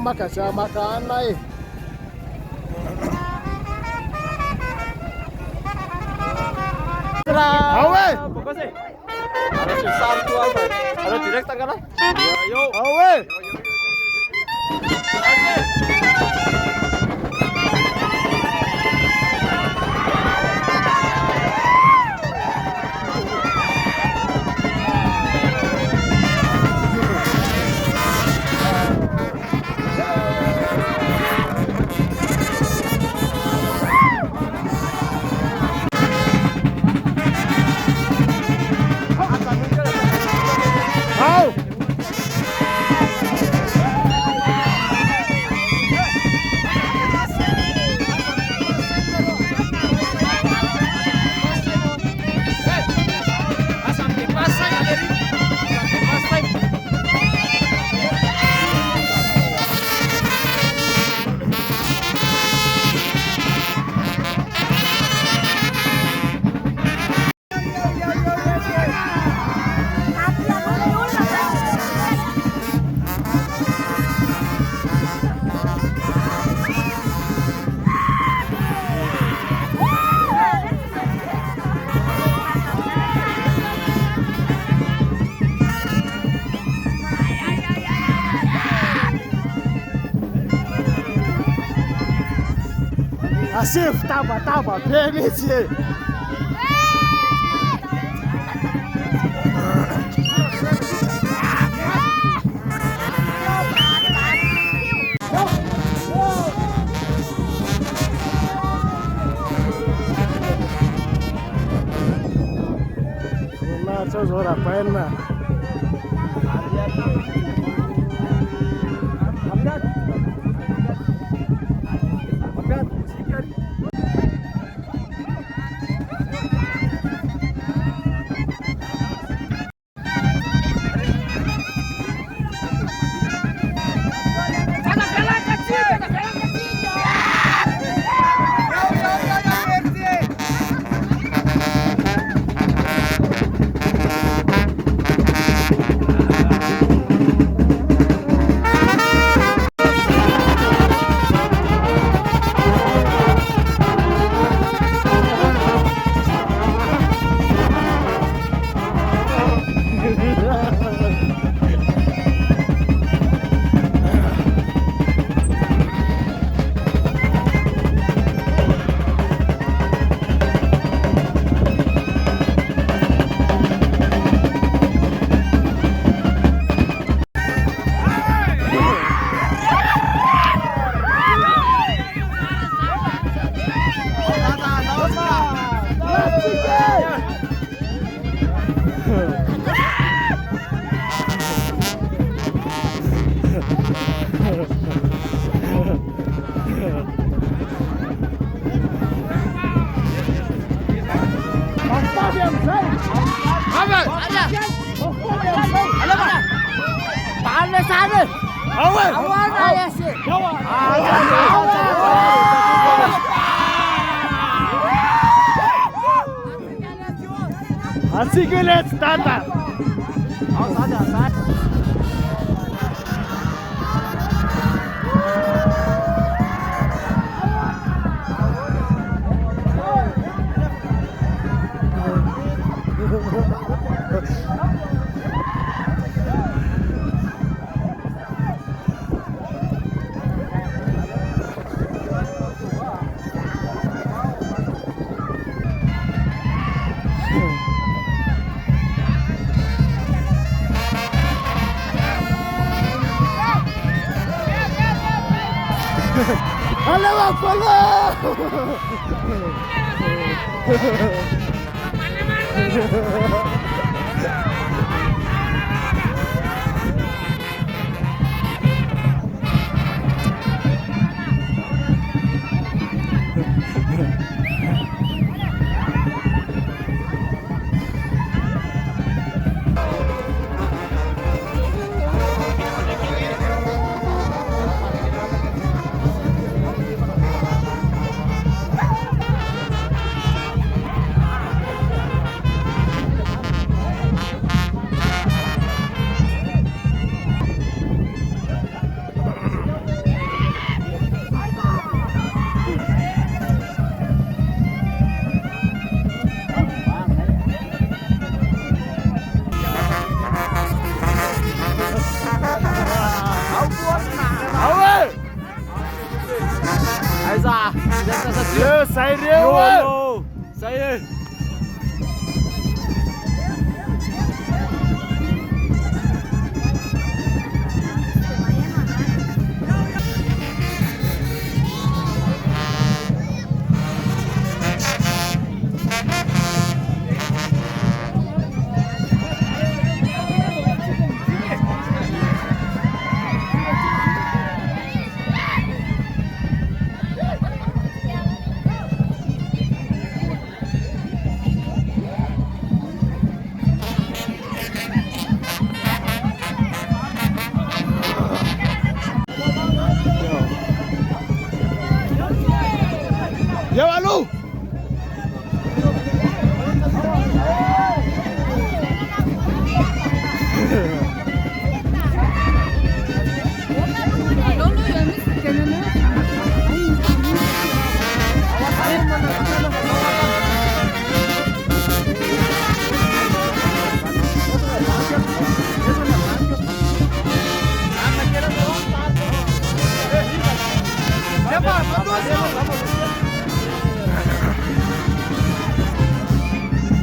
Makasih makan naik. Awe. Ada susah tuh apa? Ada direct tak kan? Yo. Awe. Asif, tapa, permite. Nah, suara pena. sana. Awan. Awan ayah sih. Asik guys, tata. Halo Apollo. Saya. Yo, halo.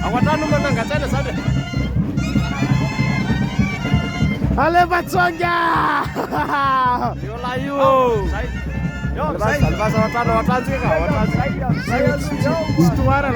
Awatano mana nggak sana. Halo Batsonga. Yo layu. Yo, saya. Salva awatan sih kak. Saya. Situara.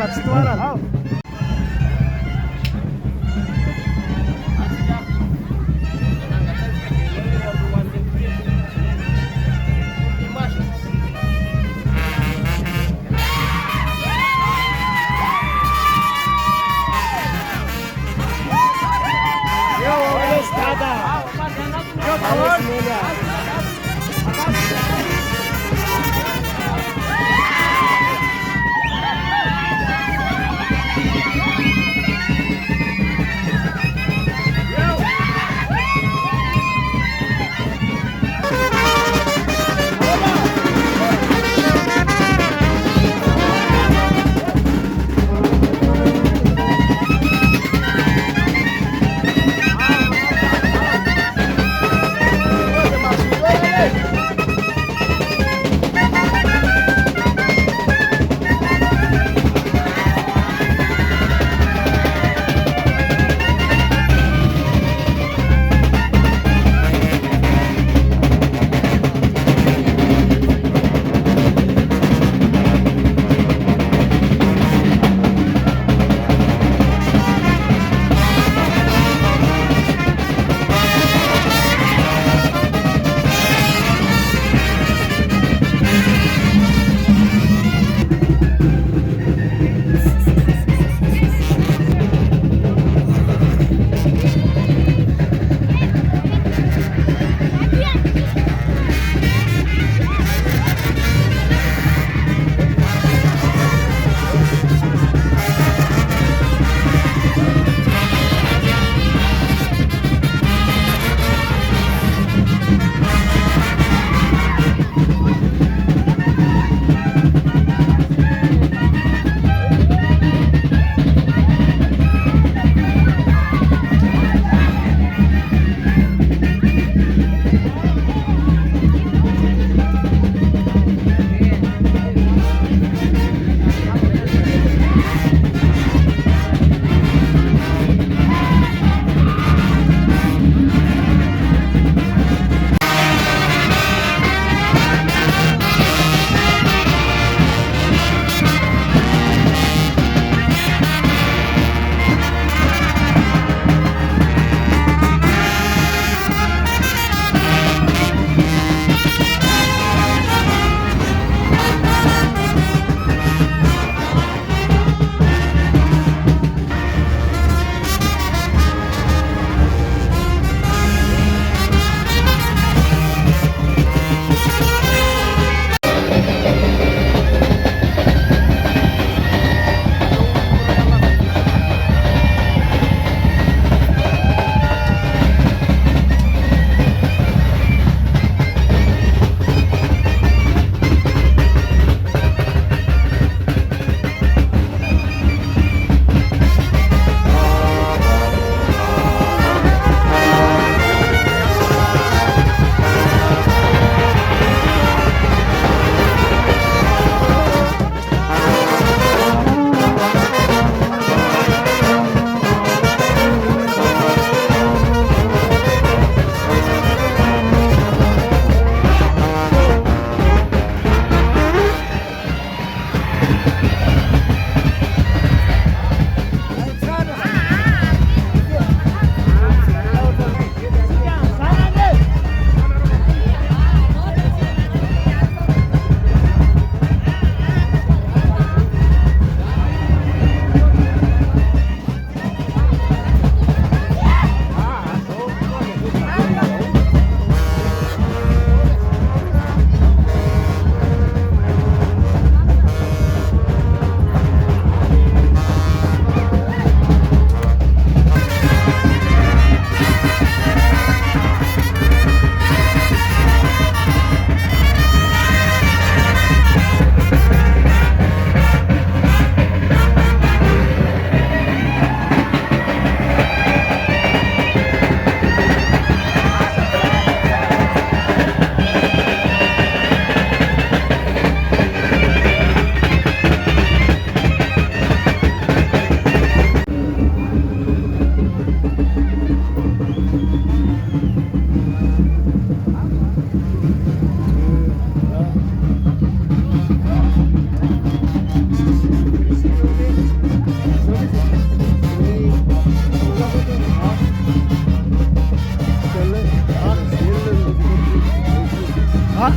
हाँ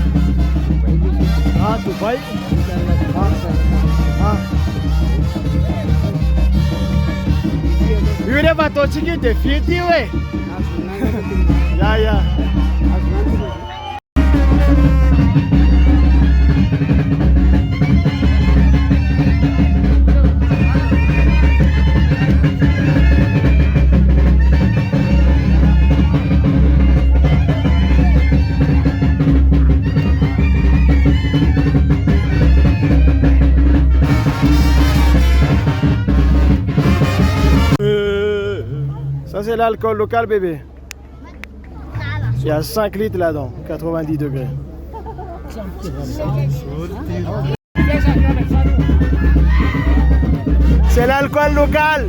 हाँ दुबई हाँ हाँ yule batochiki defiti we ya Ça c'est l'alcool local bébé. Il y a 5 litres là-dedans, 90 degrés. C'est l'alcool local.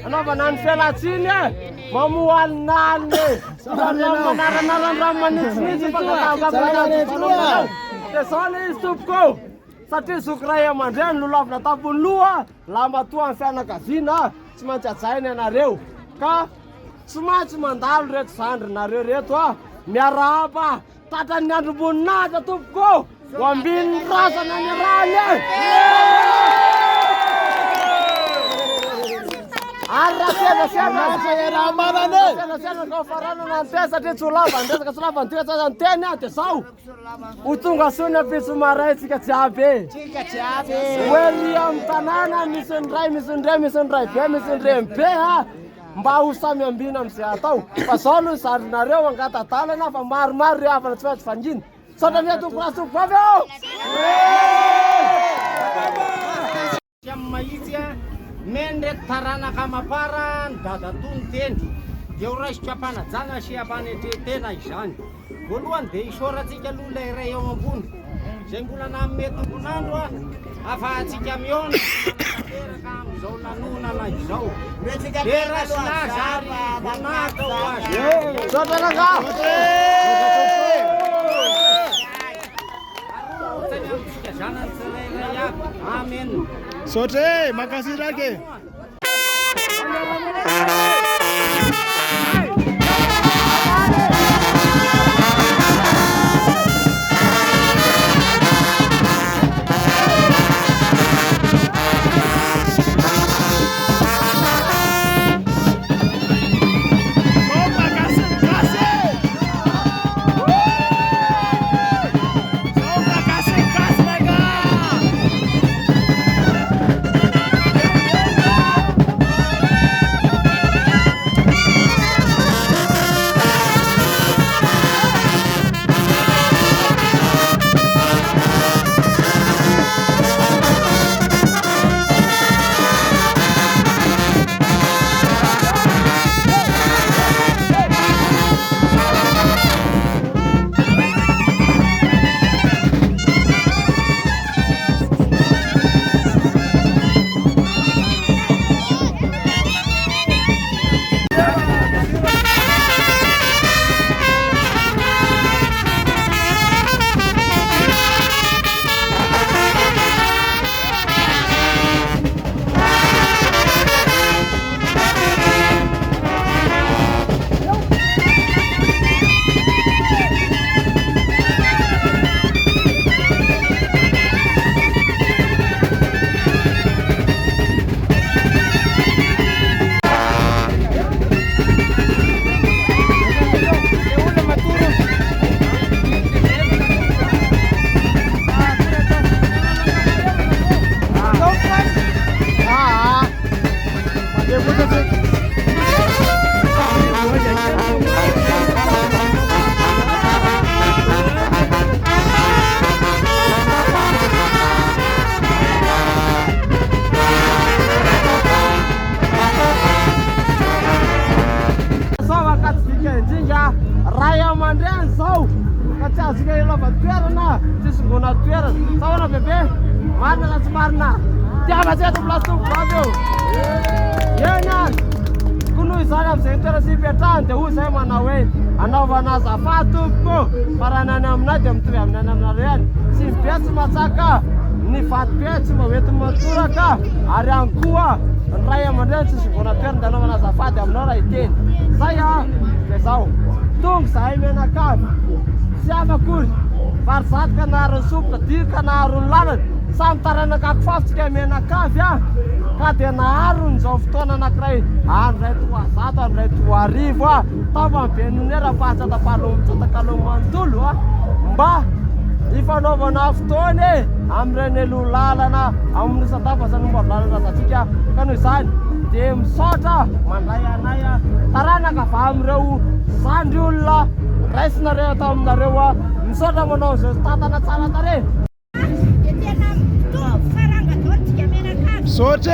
anaovana ny fialatsiny mamoalinany manaranaran-drano manitsinitsy dia zao le izy tompoko satria zoky ray aman-dreny lolaovina tampony loha lamba toa amin'ny fianakaviana tsy maintsy ajaina ianareo ka tsy maintsy mandalo reto zandrinareo reto miarahaba tatrany ny androm-boninahitra tompoko ho ambin'ny razana ny rany ary raha sena kao faranana ny teny satria tsy ho lava ndresaka tsy lava nytoetra ny teny dia zao ho tonga soa ny ampitso maray tsika jiaby hoe ry amin'ny tanàna misy ny ray misy ny ray misy ny ray be misy ny rembe mba ho samy ambina amin'izay atao fa zao no zandrinareo angatadalana fa maromaro ry havana tsy maintsy vangina saotra ny tomporasoko avy eo mahitsy meny reto taranaka mapara ny dadatony teny dia ho raisitra mpanajana sy ampanetretena izany voalohany dia isoratsika aloha ilay iray eo ambony izay mbola namety tombonandro afahantsika miona teraka amin'izao lanonana izao dia rasilazary voninahitra ho azy sotranaga teny amintsika zanany tsirairay aby amen Sotre, makasih lagi. Marina tsy marina tiava tseto plasitoko avy eo eny konohy izany amin'izay toerana sy ipetrahany dia hoy izay manao hoe anaovana azafady tompoko fa raha nany aminay dia mitovy amin'ny any aminareo ihany tsy be tsy matsaka ny vaty be tsy mba hoenty matoraka ary ihany koa ny ray aman-dreny tsy sivona toerana dia anaovana azafady aminao raha iteny zay dia zao tonga zahay menakavy sy afakory varizaty ka naharo ny sopotra diry ka naharo ny lalana samy taranaka akifafitsika menakavy ka dia naharo n'izao fotoana anankiray andray toazato andray toarivo tava be nonera pahatsatapalomitsatakalomanotolo mba ifanaovana fotoana amin'ireny lohalalana amin'ny satafasany mba lalana zatsika ka noho izany dia misaotra mandray anay taranaka va amin'ireo zandry olona raisinareo atao aminareo misaotra manao izao tatana tsara tare Sote!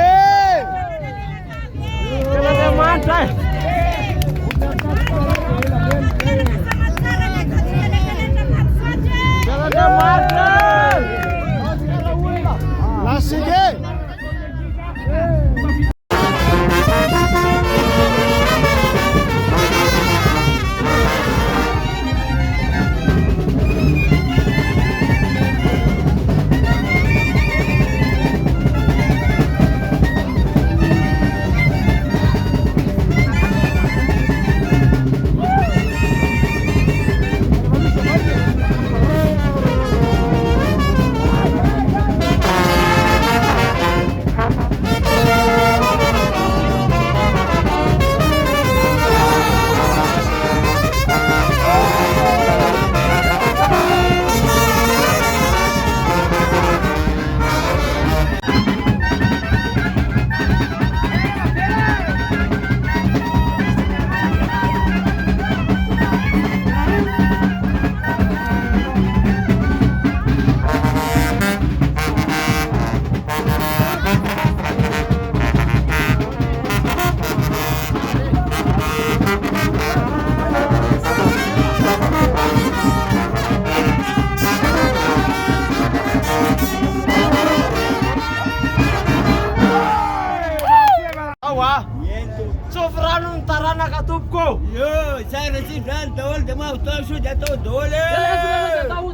Andriamanitra Lasige!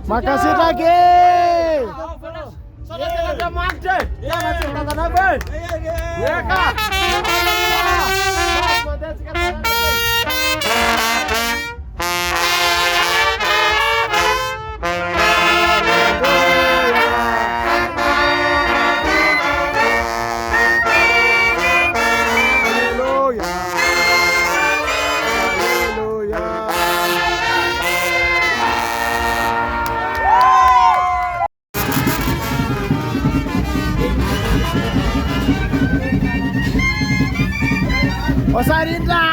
Makasih lagi. Salah ada macet. Ya macet kata apa? Ya kak. Osarinda.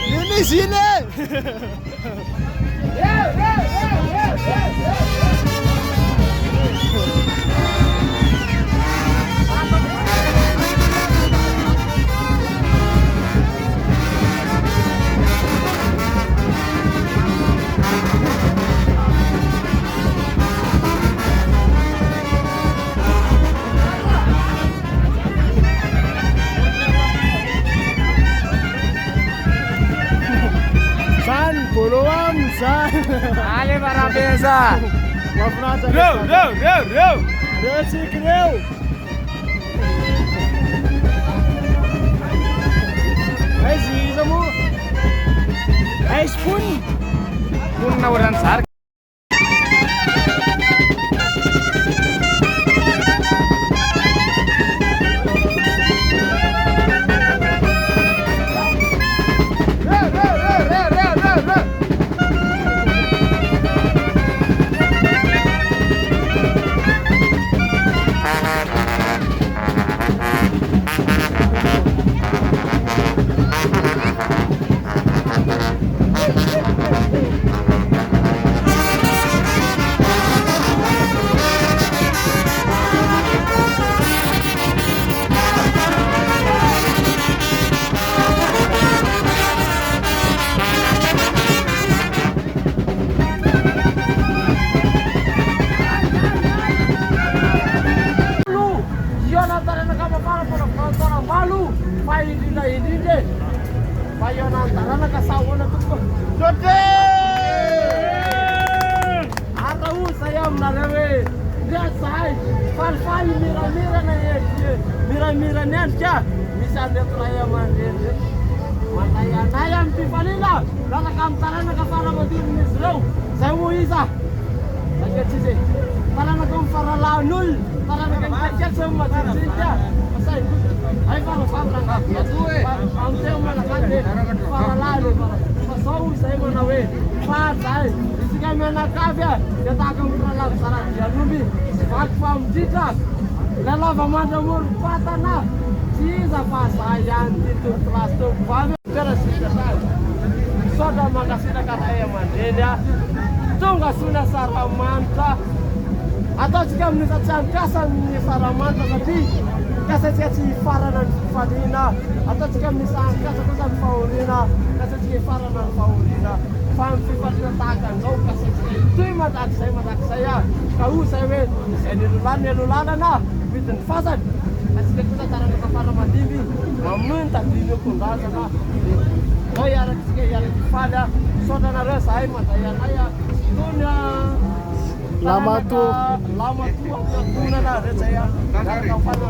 Ini sini. San, puluhan, San. Ali para beza. Row. Resik, row. Hai, sih, kamu. Hai, spoon. Kung nawalan sar. Malu, pai ini deh. Payonan antara kasawan itu. Jodoh. Atahu saya menarawe. Lihat saya, fal mira nerja. Bisa dia pelaya mandir. Mataya nayam pipalila. Laka kamtaran nakafara madir misro. Saya mau isa. Lagi cici. Para nakam fara launul. Para nakam kacat semua cici. Masai. Ay para fabra ka. Ang teo mana kande. Para lalo para. Pasau saya manawe. Pasai. Isika mana kafia. Kita akan berlalu saran dia nubi. Fatfam jita. Lala pamada mur patana. Ciza pasayan itu kelas tu. Pame terus kita. Soda makasih dekat ayam mandeda. Tunggu sudah saramanta. Atau jika menurut kasan saramanta tadi. Kasih faranan fadina atau jika misalnya kasih faulina kasih faranan faulina fam fadina takkan kau kasih itu mata saya kau saya ini lulana na bitin fasan kasih kita cara kita fara mandiri meminta diri pun rasa na oh ya fada saudara resai mata ya naya dunia Lama tu kuna na saya kau fara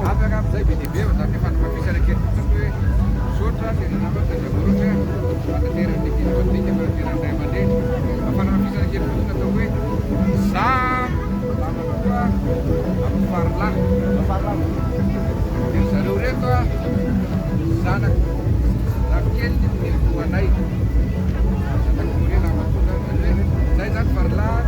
Apa kan saya bikin dia tapi kan bisa dikit sampai sutra di nama saya buruknya ada diri di kiri pentingnya berkira dari mana apa nama bisa dikit pun atau gue sam lama tua apa farlan yang seluruh itu sana rakyat di mana itu kemudian nama tua saya tak farlan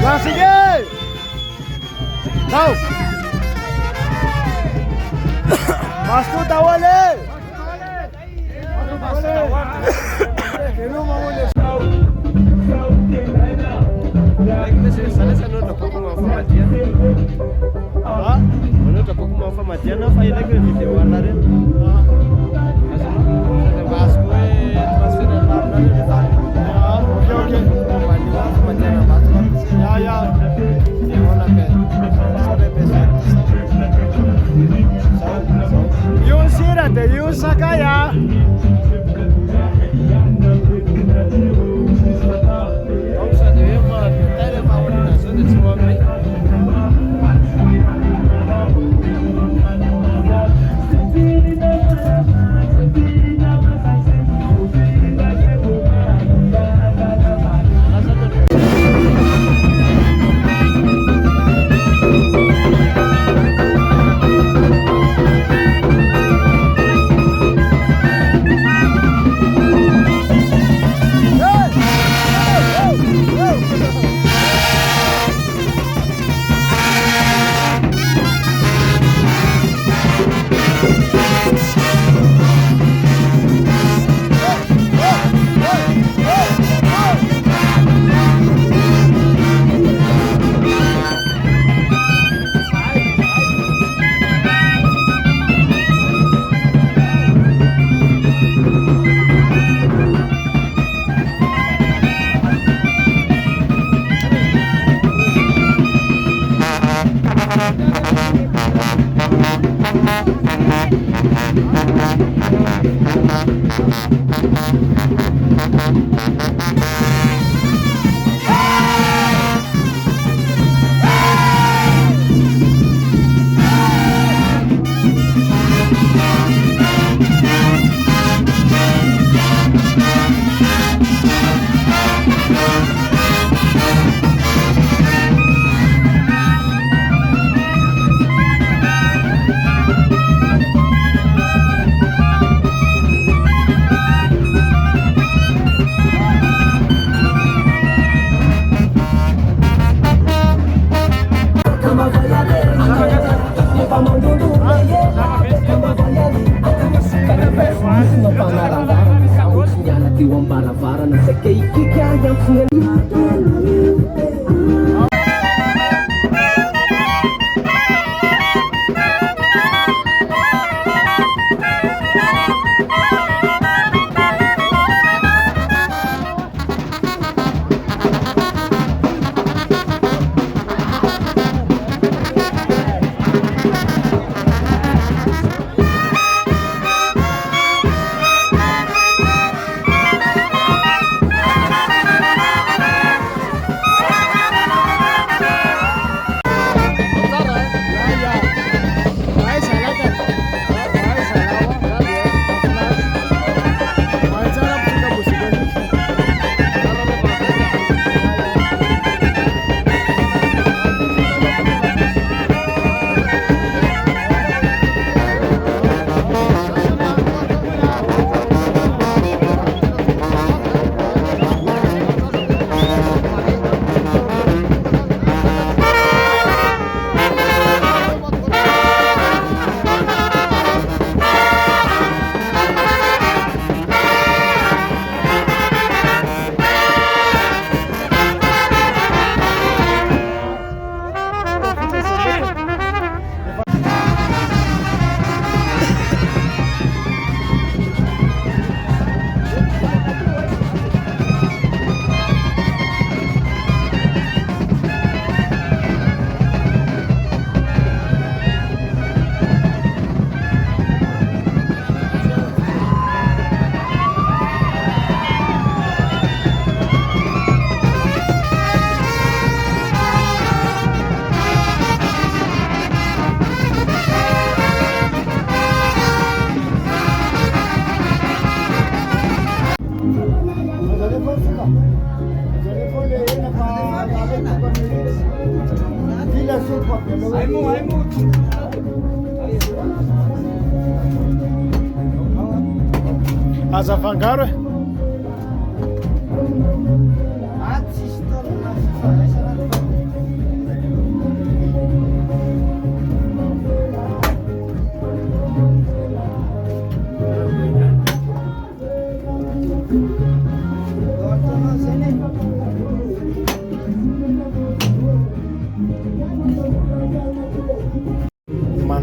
Masige! Tau! Masku tawale! Menurut aku mau pematian apa ini ke video warna ini? Masku transfer warna ini. Okey. Ya. Yun sirate, yun sakaya. Azafangaro e?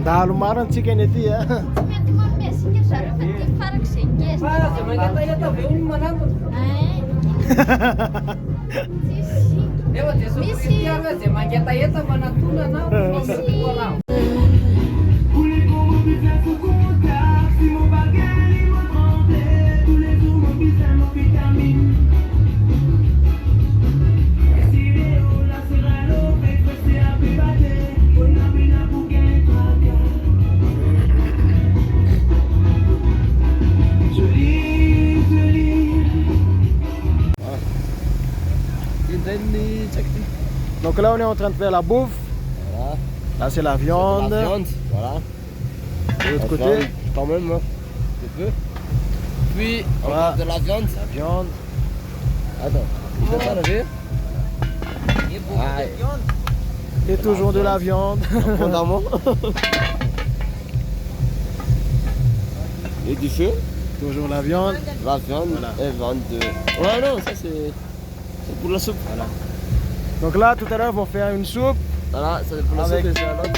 Mandalo marina antsika eny aty a. Mety mamesika zareo fa dia farak'izay ngeza. Donc là on est en train de faire la bouffe. Voilà. Là c'est la viande. La viande, voilà. De l'autre La côté, viande, quand même, un peu. Puis, Voilà. encore de la viande. la viande. Attends, tu peux pas lever? Et toujours de la viande. Abondamment. Et du feu. Toujours la viande. La viande Voilà. et viande de... Ouais, non, ça c'est pour la soupe. Voilà. Donc là tout à l'heure ils vont faire une soupe. Voilà, ça c'est pour la Avec- soupe et c'est un autre.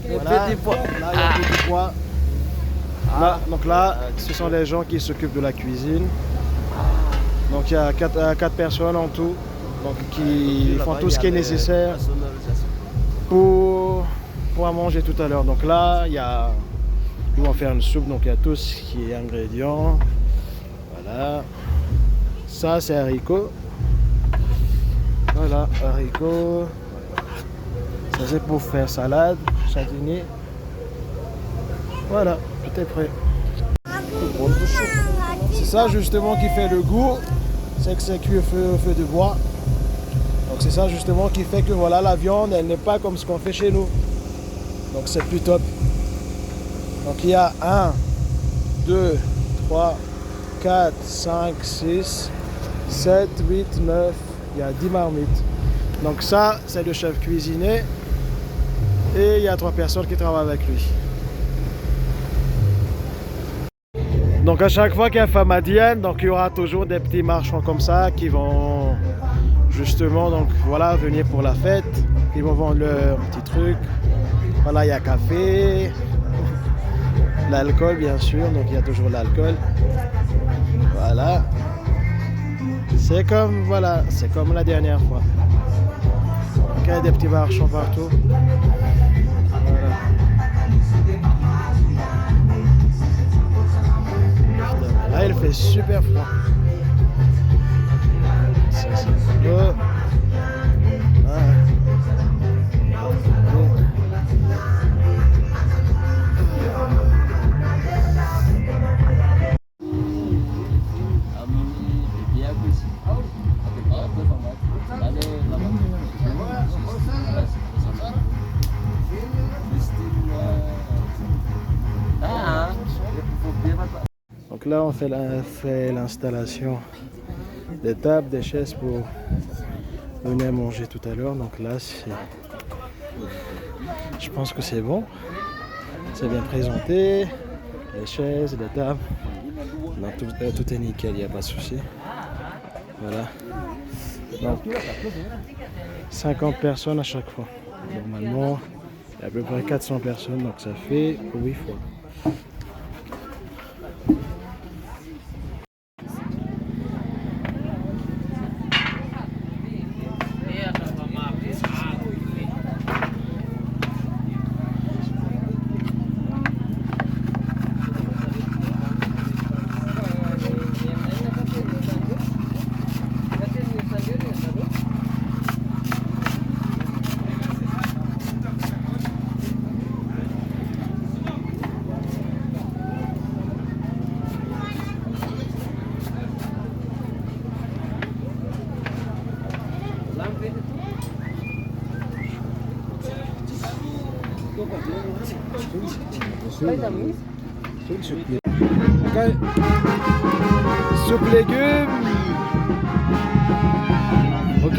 Les Voilà. petits pois. Là il y a un petit pois. Là, donc là ce sont les gens qui s'occupent de la cuisine. Donc il y a 4 personnes en tout. Donc qui font tout ce qui est nécessaire pour à manger tout à l'heure. Donc là ils vont faire une soupe, donc il y a tout ce qui est ingrédients. Voilà. Ça c'est haricots. Voilà, haricots. Ça c'est pour faire salade, sardinier. Voilà, tout est prêt. C'est ça justement qui fait le goût, c'est que c'est cuit au feu de bois. Donc c'est ça justement qui fait que voilà, la viande elle n'est pas comme ce qu'on fait chez nous. Donc c'est plus top. Donc il y a 1, 2, 3, 4, 5, 6, 7, 8, 9, il y a 10 marmites. Donc ça c'est le chef cuisinier et il y a 3 personnes qui travaillent avec lui. Donc à chaque fois qu'il y a Famadienne, donc il y aura toujours des petits marchands comme ça qui vont justement donc voilà venir pour la fête. Ils vont vendre leurs petits trucs. Voilà, il y a café, l'alcool bien sûr, donc il y a toujours l'alcool. Voilà. C'est comme voilà, c'est comme la dernière fois. Donc, il y a des petits marchands partout. Voilà. Là, il fait super froid. Ça, c'est beau. Donc là, on fait l'installation des tables, des chaises pour venir manger tout à l'heure. Donc là, je pense que c'est bon. C'est bien présenté. Les chaises, les tables. Donc, tout est nickel, il n'y a pas de souci. Voilà. Donc, 50 personnes à chaque fois. Normalement, il y a à peu près 400 personnes. Donc ça fait 8 fois. Okay. Soupe légumes. Ok.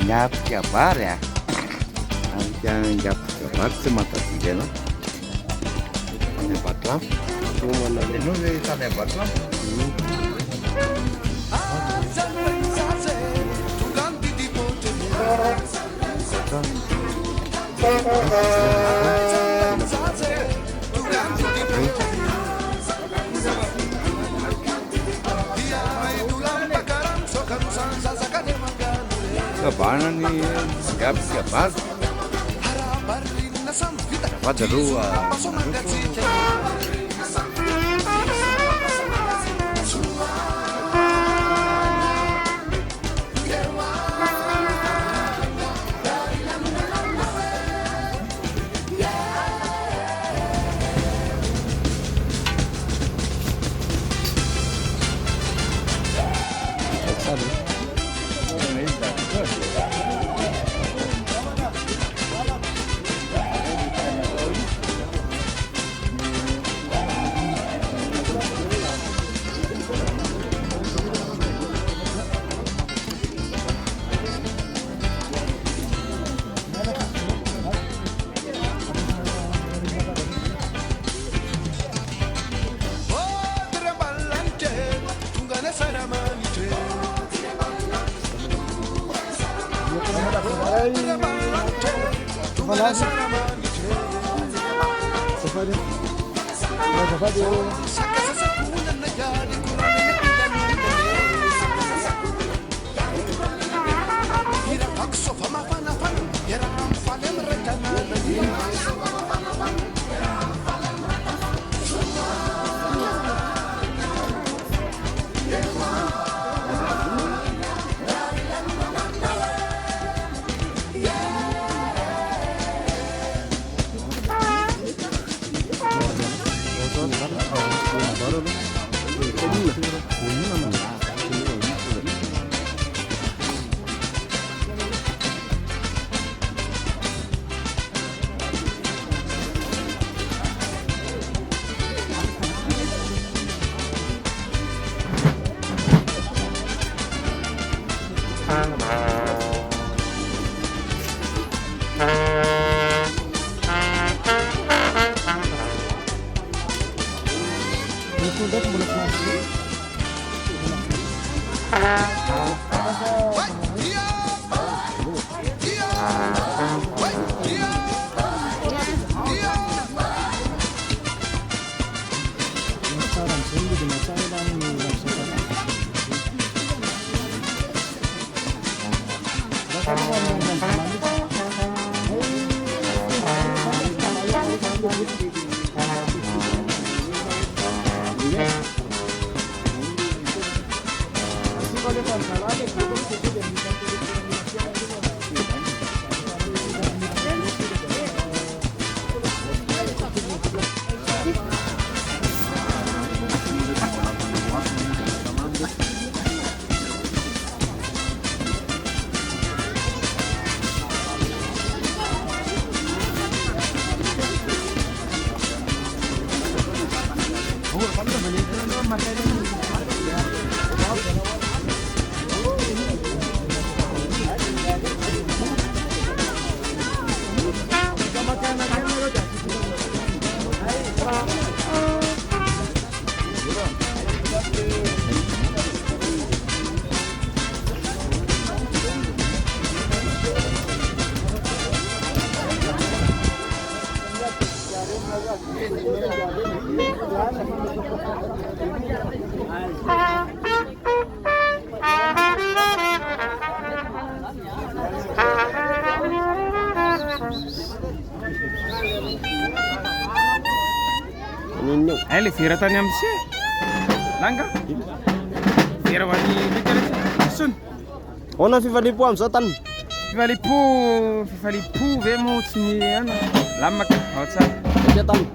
Nyap-kabar ya. Yang nyap-kabar semata tiga lah. Hebat lah. Cuma ini sana hebat lah. Kebanan nih, siap. Dapat dua. Ele fira tany amin'ny se langa fira ho an'ny likale sun Ona fifalipo am'izao tany. fifalipo ve mo tsy ny ana lamaka ao tsara Satria tany.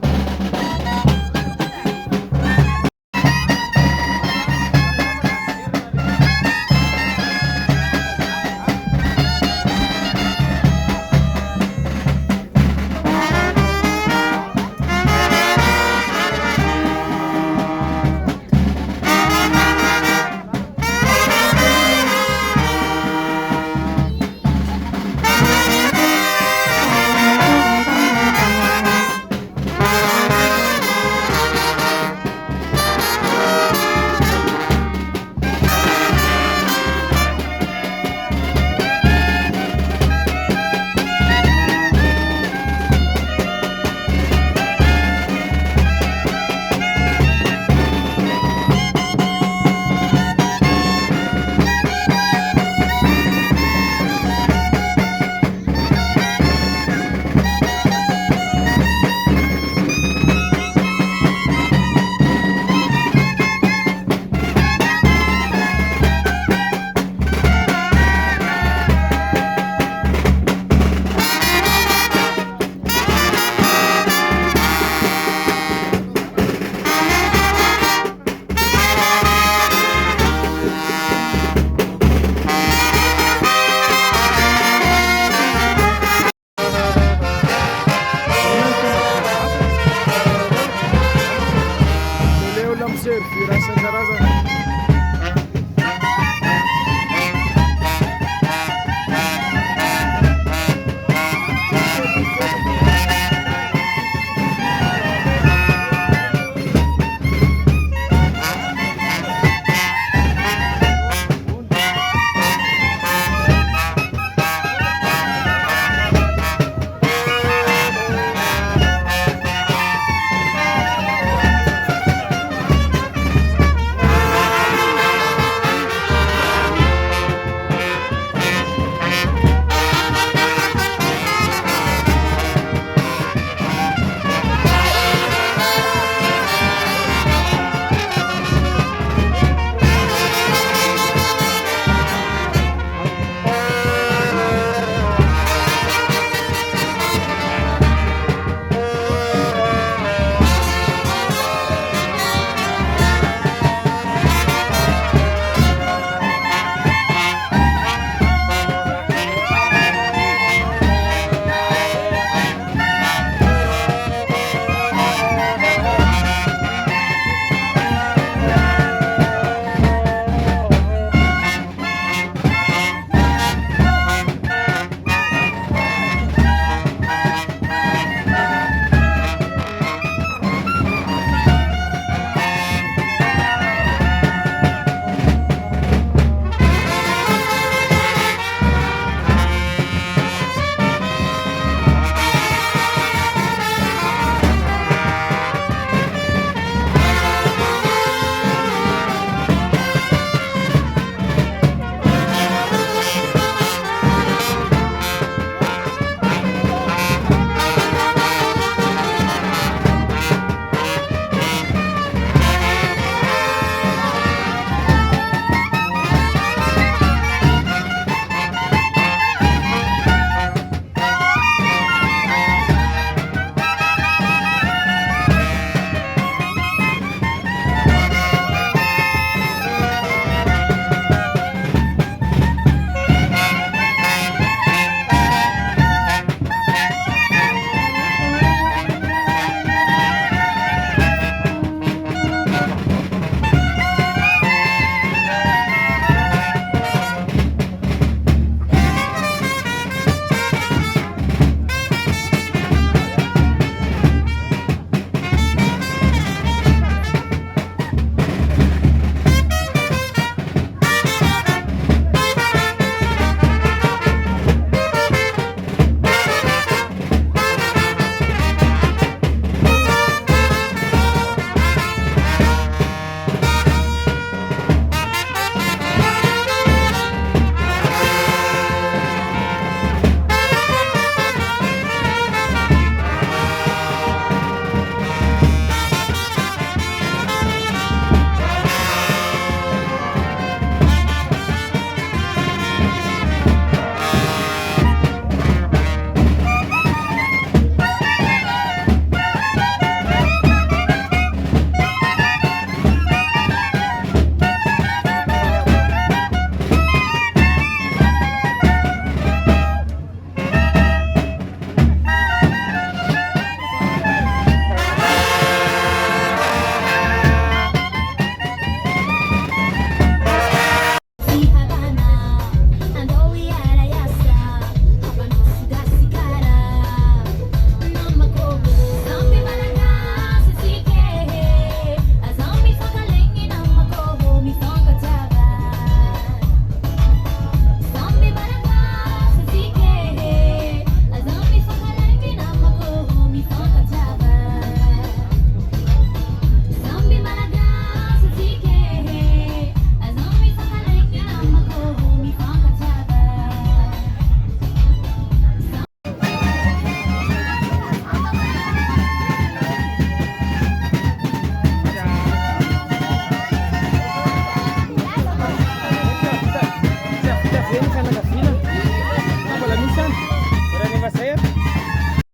Amen.